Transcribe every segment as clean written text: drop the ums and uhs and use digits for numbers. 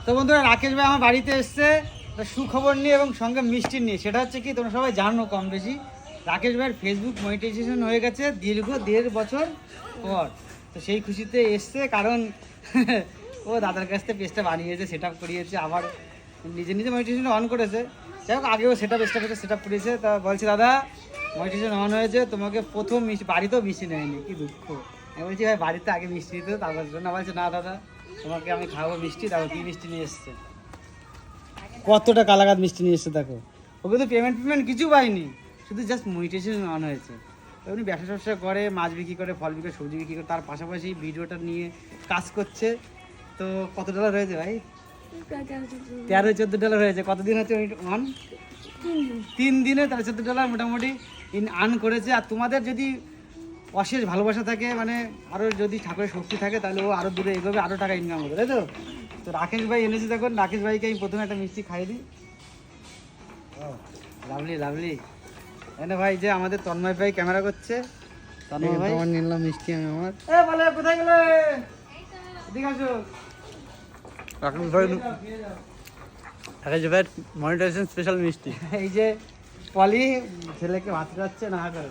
তো বন্ধুরা রাকেশ ভাই আমার বাড়িতে এসছে সুখবর নিয়ে এবং সঙ্গে মিষ্টি নিয়ে। সেটা হচ্ছে কি, তোমরা সবাই জানো কম বেশি, রাকেশ ভাইয়ের ফেসবুক মনিটাইজেশন হয়ে গেছে দীর্ঘ 1.5 বছর পর। তো সেই খুশিতে এসছে, কারণ ও দাদার কাছ থেকে পেজটা বানিয়েছে, সেট আপ করিয়েছে, আবার নিজে নিজে মনিটাইজেশন অন করেছে। যাই হোক, আগেও সেট আপ করিয়েছে। তা বলছে দাদা মনিটাইজেশন অন হয়েছে, তোমাকে প্রথম মিষ্টি, বাড়িতেও মিষ্টি নেয়নি, কি দুঃখ। আমি বলছি ভাই বাড়িতে আগে মিষ্টি দিতে, তারপর জন্য বলছে না দাদা তোমাকে আমি খাবো মিষ্টি। তারপর কি মিষ্টি নিয়ে এসছে, কতটা কালাকাত মিষ্টি নিয়ে এসছে দেখো। ও কিন্তু পেমেন্ট কিছু পাইনি, শুধু জাস্ট মনিটাইজেশন অন হয়েছে। উনি ব্যবসা করে, মাছ বিক্রি করে, ফল বিক্রি করে, সবজি বিক্রি করে, তার পাশাপাশি ভিডিওটা নিয়ে কাজ করছে। তো কত ডলার হয়েছে ভাই? 13-14 ডলার হয়েছে। কতদিন হচ্ছে অন? 3 দিনে তাহলে 14 ডলার মোটামুটি আর্ন করেছে। আর তোমাদের যদি অশেষ ভালোবাসা থাকে, মানে আরও যদি ঠাকুরের শক্তি থাকে, তাহলে ও আরও দূরে এগোবে, আরও টাকা ইনকাম হবে, তাই তো? তো রাকেশ ভাই এনেছে, দেখুন রাকেশ ভাইকে আমি প্রথমে একটা মিষ্টি খাইয়ে দিই। লাভলি এনে ভাই, যে আমাদের তন্ময় ভাই ক্যামেরা করছে। তন্ময় ভাই নিলাম মিষ্টি আমি আমার। বলে কোথায় গেলে, এদিকে আসো। রাকেশ ভাই মনিটাইজেশন স্পেশাল মিষ্টি। এই যে পলি ছেলেকে ভাত খাচ্ছে না করে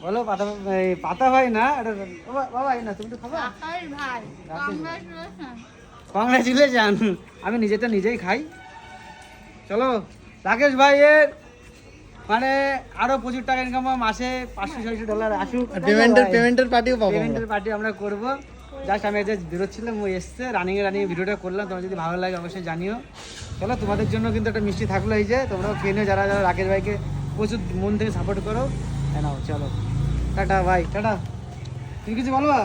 বলো, পাতা ভাই না বাবা, না তুমি তো খাবা। কংগ্রাচুলেশন। আমি নিজেটা নিজেই খাই। চলো রাকেশ ভাইয়ের মানে আরো প্রচুর টাকা ইনকাম হবে, মাসে 500-600 ডলার আসুক। পেমেন্টের পার্টি আমরা করবো। জাস্ট আমি যে বেরোচ্ছিলাম, ও এসছে রানিং ভিডিওটা করলাম। তোমার যদি ভালো লাগে অবশ্যই জানিও। চলো তোমাদের জন্য কিন্তু একটা মিষ্টি থাকলো, এই যে তোমরাও খেয়ে নিও, যারা যারা রাকেশ ভাইকে প্রচুর মন থেকে সাপোর্ট করো। নাও চলো, টাটা ভাই, টাটা। তুমি কিছু বলবা?